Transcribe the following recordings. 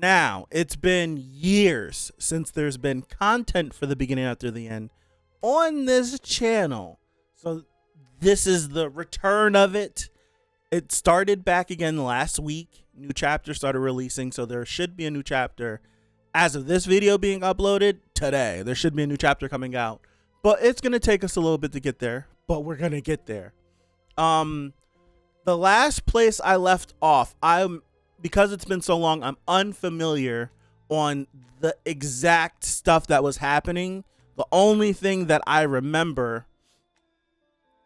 Now, it's been years since there's been content for the beginning after the end on this channel. So this is the return of it. It started back again last week. New chapter started releasing, so there should be a new chapter. As of this video being uploaded today, there should be a new chapter coming out. But it's going to take us a little bit to get there, but we're going to get there. The last place I left off, because it's been so long, I'm unfamiliar on the exact stuff that was happening. The only thing that I remember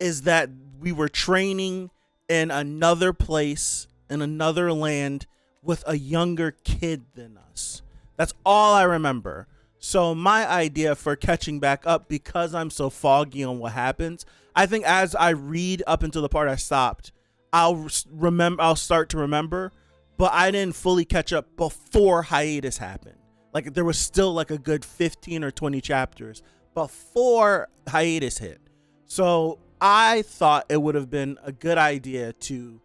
is that we were training in another place, in another land, with a younger kid than us. That's all I remember. So my idea for catching back up, because I'm so foggy on what happens, I think as I read up until the part I stopped, I'll start to remember, but I didn't fully catch up before hiatus happened. Like there was still like a good 15 or 20 chapters before hiatus hit. So I thought it would have been a good idea to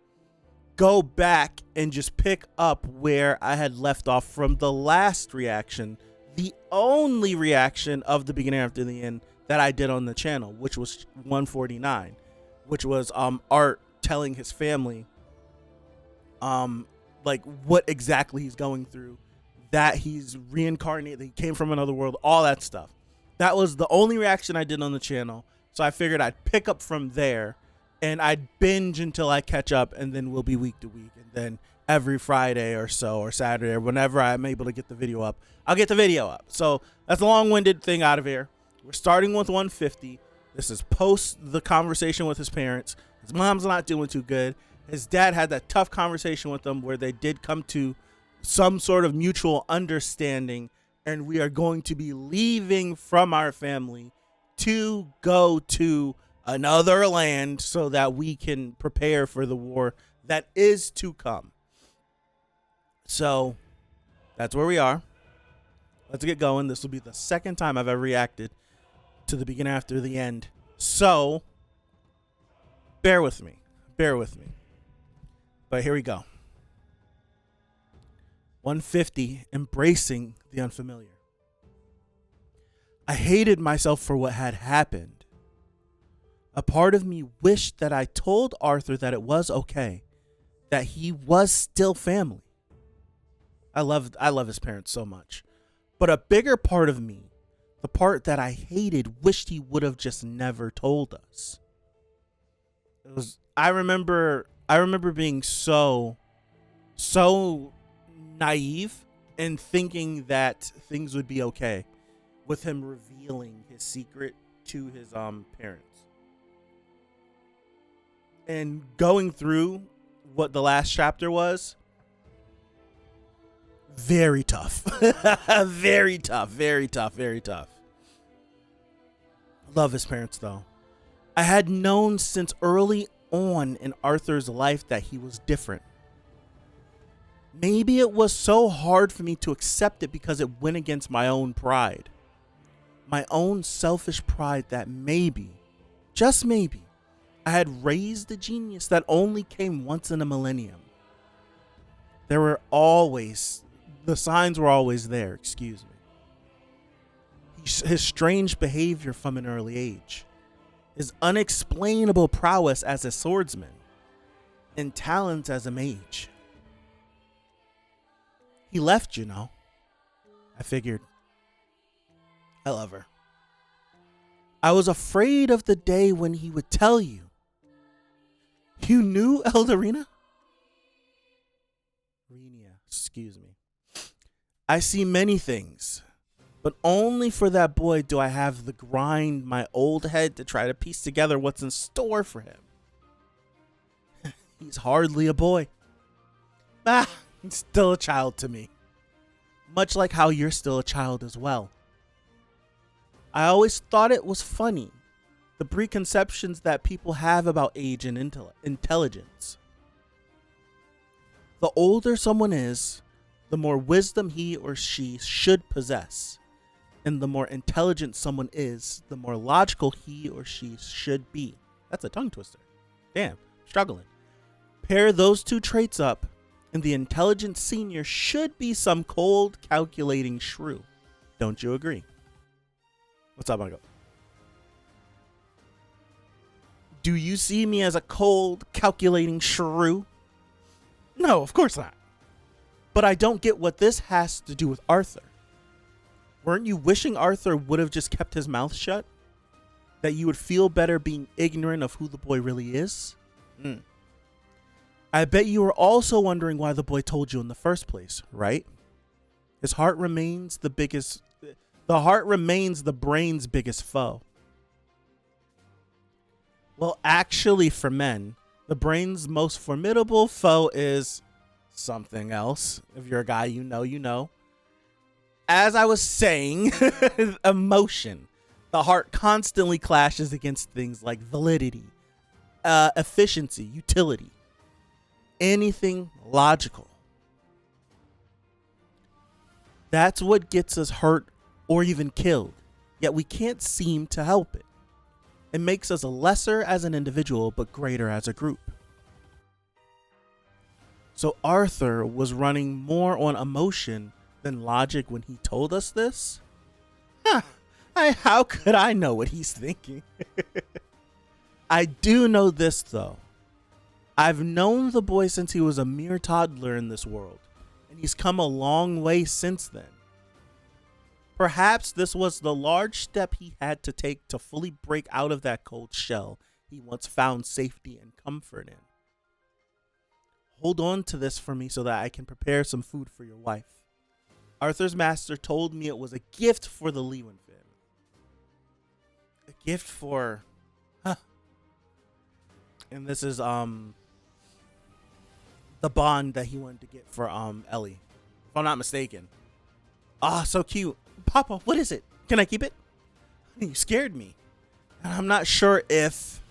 go back and just pick up where I had left off from the last reaction, the only reaction of the beginning after the end that I did on the channel, which was 149, which was Art telling his family like what exactly he's going through, that he's reincarnated, he came from another world, all that stuff. That was the only reaction I did on the channel. So I figured I'd pick up from there and I'd binge until I catch up, and then we'll be week to week. And then every Friday or so, or Saturday, or whenever I'm able to get the video up, I'll get the video up. So that's a long-winded thing out of here. We're starting with 150. This is post the conversation with his parents. His mom's not doing too good. His dad had that tough conversation with them where they did come to some sort of mutual understanding, and we are going to be leaving from our family to go to another land so that we can prepare for the war that is to come. So that's where we are. Let's get going. This will be the second time I've ever reacted to the beginning after the end. So bear with me. Bear with me. But here we go. 150, embracing the unfamiliar. I hated myself for what had happened. A part of me wished that I told Arthur that it was okay, that he was still family. I love his parents so much. But a bigger part of me, the part that I hated, wished he would have just never told us. I remember being so naive and thinking that things would be okay with him revealing his secret to his parents. And going through what the last chapter was, very tough. Very tough, very tough, very tough. Love his parents though. I had known since early on in Arthur's life that he was different. Maybe it was so hard for me to accept it because it went against my own pride. My own selfish pride that maybe, just maybe, I had raised a genius that only came once in a millennium. The signs were always there, excuse me. His strange behavior from an early age. His unexplainable prowess as a swordsman. And talents as a mage. He left, you know. I figured, I love her. I was afraid of the day when he would tell you. You knew Eldarina? Renia, excuse me. I see many things, but only for that boy do I have the grind my old head to try to piece together what's in store for him. He's hardly a boy. He's still a child to me. Much like how you're still a child as well. I always thought it was funny, the preconceptions that people have about age and intelligence. The older someone is, the more wisdom he or she should possess. And the more intelligent someone is, the more logical he or she should be. That's a tongue twister. Damn, struggling. Pair those two traits up, And the intelligent senior should be some cold, calculating shrew. Don't you agree? What's up, Michael? Do you see me as a cold, calculating shrew? No, of course not. But I don't get what this has to do with Arthur. Weren't you wishing Arthur would have just kept his mouth shut? That you would feel better being ignorant of who the boy really is? I bet you were also wondering why the boy told you in the first place, right? The heart remains the brain's biggest foe. Well, actually, for men, the brain's most formidable foe is something else. If you're a guy, you know. As I was saying, emotion. The heart constantly clashes against things like validity, efficiency, utility, anything logical. That's what gets us hurt or even killed, yet we can't seem to help it. It makes us lesser as an individual, but greater as a group. So Arthur was running more on emotion than logic when he told us this? How could I know what he's thinking? I do know this, though. I've known the boy since he was a mere toddler in this world, and he's come a long way since then. Perhaps this was the large step he had to take to fully break out of that cold shell he once found safety and comfort in. Hold on to this for me so that I can prepare some food for your wife. Arthur's master told me it was a gift for the Lewin family. A gift for... And this is the bond that he wanted to get for Ellie, if I'm not mistaken. So cute. Papa, what is it? Can I keep it? You scared me. And I'm not sure if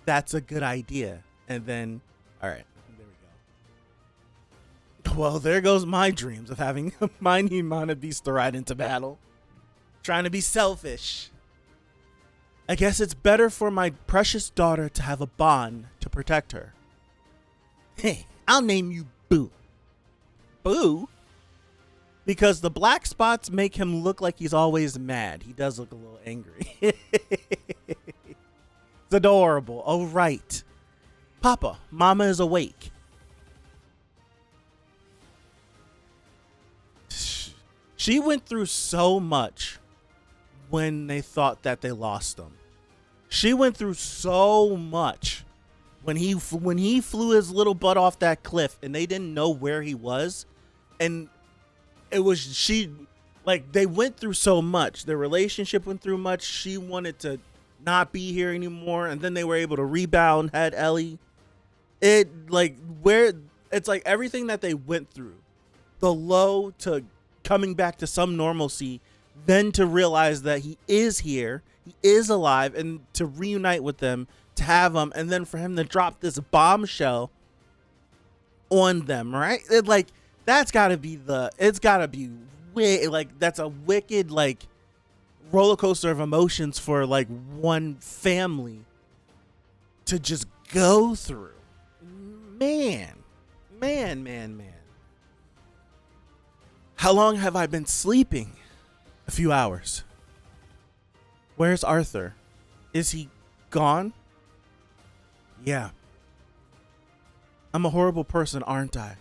that's a good idea. And then, all right, there we go. Well, there goes my dreams of having a mighty amount of beasts to ride into battle. Trying to be selfish. I guess it's better for my precious daughter to have a bond to protect her. Hey, I'll name you Boo. Boo? Because the black spots make him look like he's always mad. He does look a little angry. It's adorable. Oh, right. Papa, Mama is awake. She went through so much when they thought that they lost him. She went through so much when he flew his little butt off that cliff and they didn't know where he was. And it was they went through so much. Their relationship went through much. She wanted to not be here anymore, and then they were able to rebound, had Ellie. It's like everything that they went through, the low to coming back to some normalcy, then to realize that he is here, he is alive, and to reunite with them, to have them, and then for him to drop this bombshell on them, right? That's gotta be that's a wicked roller coaster of emotions for one family to just go through. Man. How long have I been sleeping? A few hours. Where's Arthur? Is he gone? Yeah. I'm a horrible person, aren't I?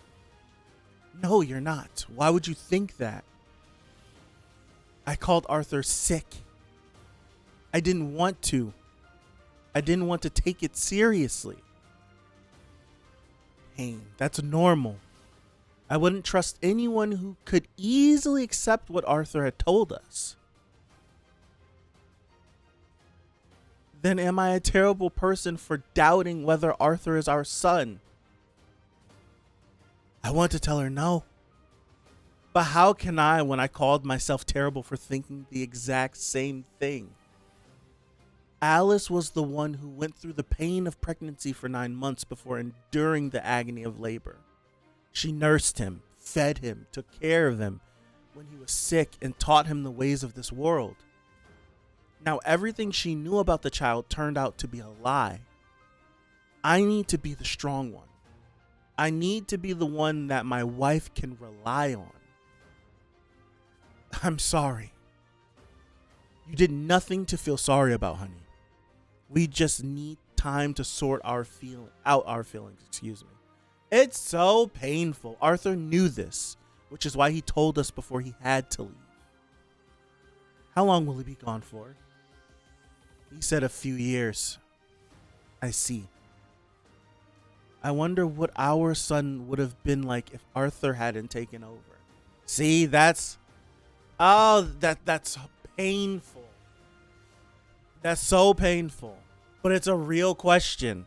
No, you're not. Why would you think that? I called Arthur sick. I didn't want to. I didn't want to take it seriously. Pain, that's normal. I wouldn't trust anyone who could easily accept what Arthur had told us. Then am I a terrible person for doubting whether Arthur is our son? I want to tell her no. But how can I when I called myself terrible for thinking the exact same thing? Alice was the one who went through the pain of pregnancy for 9 months before enduring the agony of labor. She nursed him, fed him, took care of him when he was sick, and taught him the ways of this world. Now everything she knew about the child turned out to be a lie. I need to be the strong one. I need to be the one that my wife can rely on. I'm sorry. You did nothing to feel sorry about, honey. We just need time to sort our feelings, excuse me. It's so painful. Arthur knew this, which is why he told us before he had to leave. How long will he be gone for? He said a few years. I see. I wonder what our son would have been like if Arthur hadn't taken over. See, that's painful. That's so painful. But it's a real question.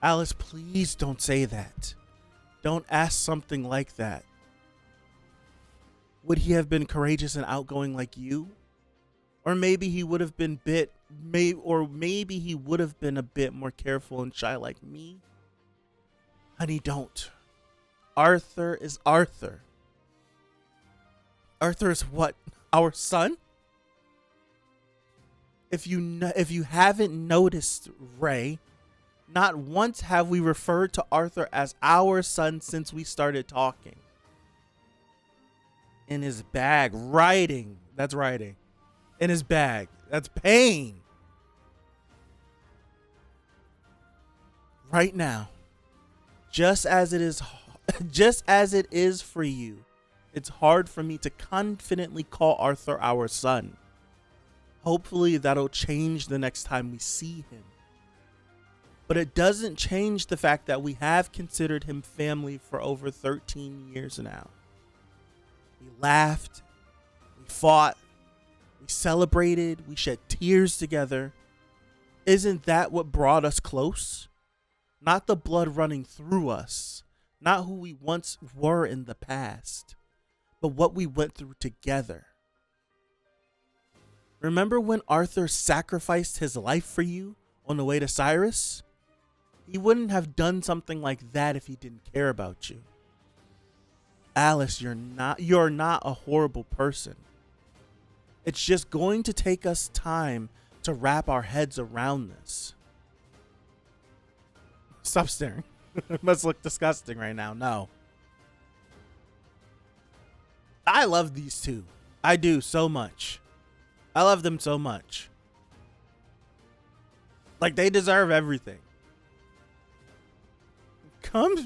Alice, please don't say that. Don't ask something like that. Would he have been courageous and outgoing like you? Or maybe he would have been maybe he would have been a bit more careful and shy like me? Honey, don't. Arthur is Arthur. Arthur is what? Our son? If you haven't noticed, Ray, not once have we referred to Arthur as our son since we started talking. In his bag, writing. That's writing. In his bag. That's pain. Right now, just as it is for you, it's hard for me to confidently call Arthur our son. Hopefully that'll change the next time we see him. But it doesn't change the fact that we have considered him family for over 13 years now. We laughed, we fought, we celebrated, we shed tears together. Isn't that what brought us close? Not the blood running through us, not who we once were in the past, but what we went through together. Remember when Arthur sacrificed his life for you on the way to Cyrus? He wouldn't have done something like that if he didn't care about you. Alice, you're not a horrible person. It's just going to take us time to wrap our heads around this. Stop staring. It must look disgusting right now. No. I love these two. I do so much. I love them so much. Like, they deserve everything.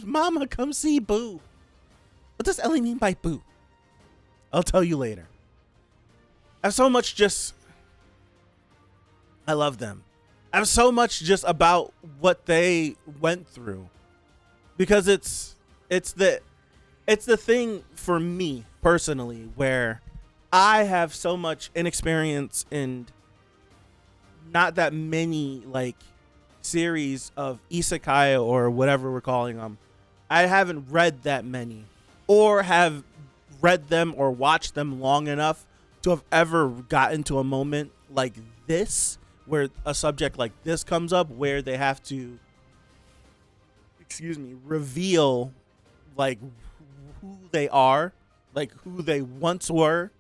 Mama, come see Boo. What does Ellie mean by Boo? I'll tell you later. I have so much I love them. I have so much just about what they went through. Because it's the thing for me personally where I have so much inexperience and not that many like series of isekai or whatever we're calling them. I haven't read that many or have read them or watched them long enough to have ever gotten to a moment like this where a subject like this comes up where they have to reveal like who they are, like who they once were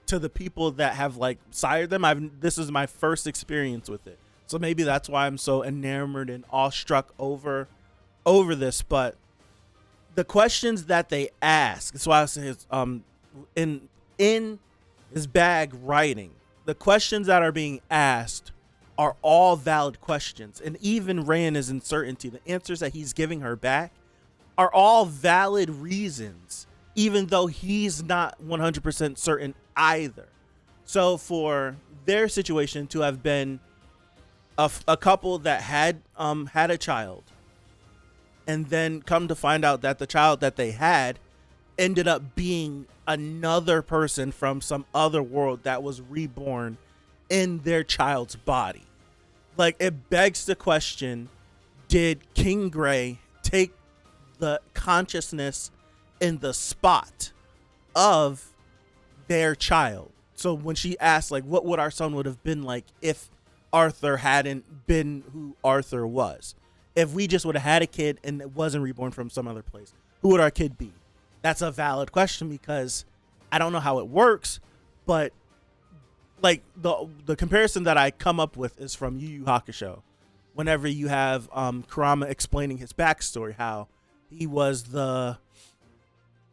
to the people that have like sired them. This is my first experience with it. So maybe that's why I'm so enamored and awestruck over this. But the questions that they ask, that's why I say it's in his bag writing. The questions that are being asked are all valid questions. And even Ray in his uncertainty, the answers that he's giving her back are all valid reasons, even though he's not 100% certain either. So for their situation to have been a couple that had a child and then come to find out that the child that they had ended up being another person from some other world that was reborn in their child's body. Like, it begs the question, did King Gray take the consciousness in the spot of their child? So when she asked, like, what would our son would have been like if Arthur hadn't been who Arthur was? If we just would have had a kid and it wasn't reborn from some other place, who would our kid be? That's a valid question because I don't know how it works, but like the comparison that I come up with is from Yu Yu Hakusho. Whenever you have Kurama explaining his backstory, how He was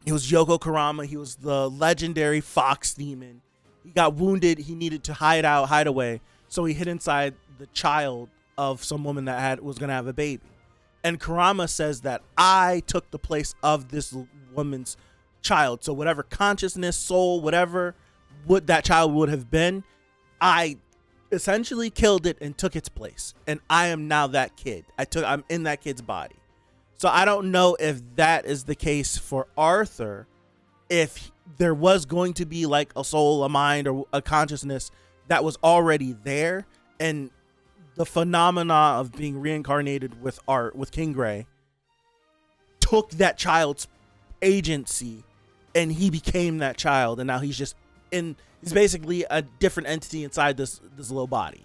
Yoko Kurama. He was the legendary fox demon. He got wounded. He needed to hide away. So he hid inside the child of some woman that was going to have a baby. And Kurama says that I took the place of this woman's child. So whatever consciousness, soul, whatever that child would have been, I essentially killed it and took its place. And I am now that kid. I'm in that kid's body. So I don't know if that is the case for Arthur, if there was going to be like a soul, a mind, or a consciousness that was already there, and the phenomena of being reincarnated with King Gray took that child's agency and he became that child, and now he's basically a different entity inside this little body.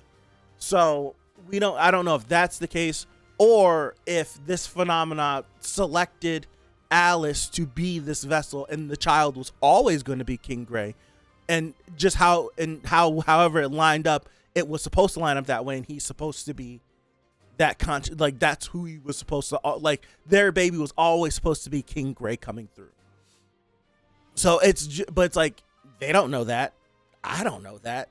So I don't know if that's the case, or if this phenomena selected Alice to be this vessel and the child was always going to be King Gray, and just however it lined up, it was supposed to line up that way, and he's supposed to be that like that's who he was supposed to, like their baby was always supposed to be King Gray coming through. So but it's like, they don't know that. I don't know that.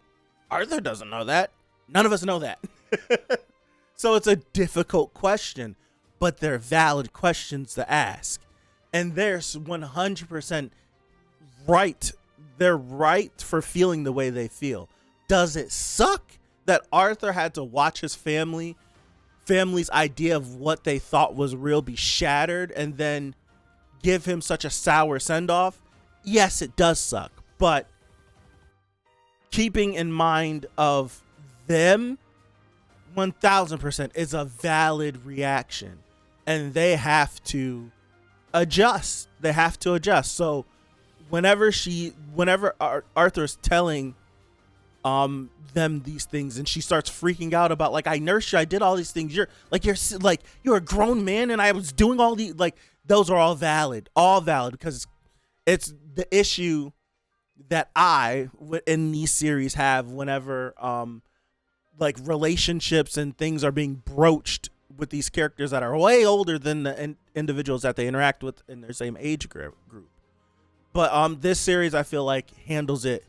Arthur doesn't know that. None of us know that. So it's a difficult question, but they're valid questions to ask. And they're 100% right. They're right for feeling the way they feel. Does it suck that Arthur had to watch his family's idea of what they thought was real be shattered and then give him such a sour send-off? Yes, it does suck. But keeping in mind of them, 1000% is a valid reaction, and they have to adjust. So whenever Arthur's telling them these things, and she starts freaking out about, like, I nursed you, I did all these things, you're a grown man and I was doing all these, like, those are all valid because it's the issue that I in these series have whenever like relationships and things are being broached with these characters that are way older than the individuals that they interact with in their same age group. But this series, I feel like, handles it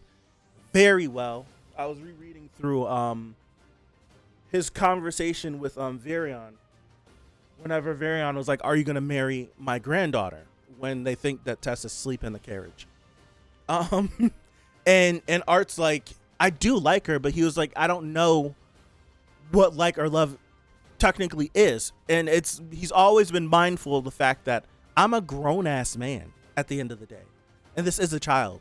very well. I was rereading through his conversation with Varian, whenever Varian was like, are you going to marry my granddaughter, when they think that Tess is asleep in the carriage. And Art's like, I do like her, but he was like, I don't know what like or love technically is. And he's always been mindful of the fact that I'm a grown ass man at the end of the day, and this is a child.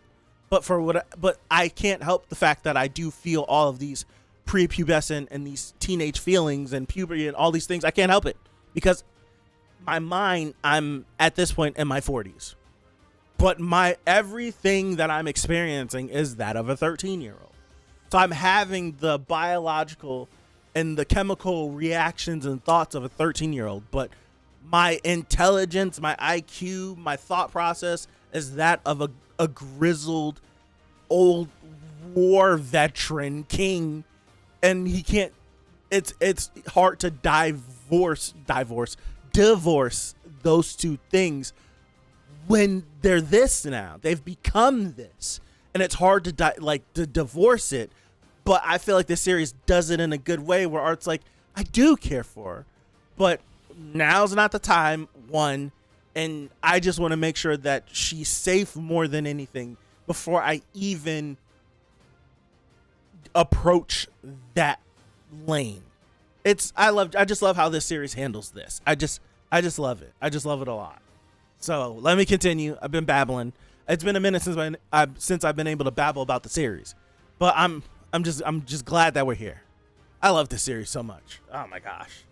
But I can't help the fact that I do feel all of these prepubescent and these teenage feelings and puberty and all these things. I can't help it because my mind, I'm at this point in my 40s. But everything that I'm experiencing is that of a 13-year-old. So I'm having the biological and the chemical reactions and thoughts of a 13-year-old. But my intelligence, my IQ, my thought process is that of a grizzled old war veteran king. And he can't, it's hard to divorce those two things when they're this now. They've become this, and it's hard to divorce it. But I feel like this series does it in a good way, where Art's like, I do care for her, but now's not the time, one, and I just want to make sure that she's safe more than anything before I even approach that lane. I just love how this series handles this. I just love it. I just love it a lot. So let me continue. I've been babbling. It's been a minute since I've been able to babble about the series, but I'm just glad that we're here. I love this series so much. Oh my gosh.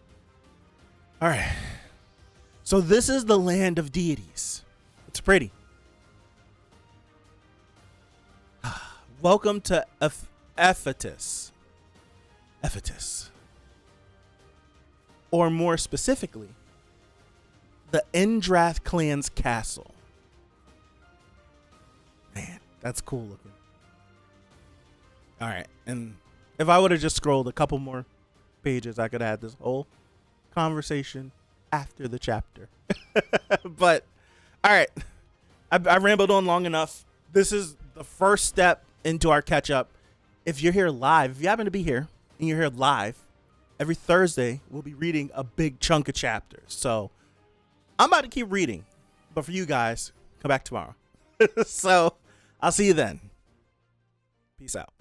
All right. So this is the land of deities. It's pretty. Welcome to Ephetus. Or more specifically, the Endrath clan's castle. Man, that's cool looking. All right, and if I would have just scrolled a couple more pages, I could have had this whole conversation after the chapter. But all right, I rambled on long enough. This is the first step into our catch up. If you're here live, if you happen to be here and you're here live, every Thursday we'll be reading a big chunk of chapters. So I'm about to keep reading, but for you guys, come back tomorrow. So I'll see you then. Peace out.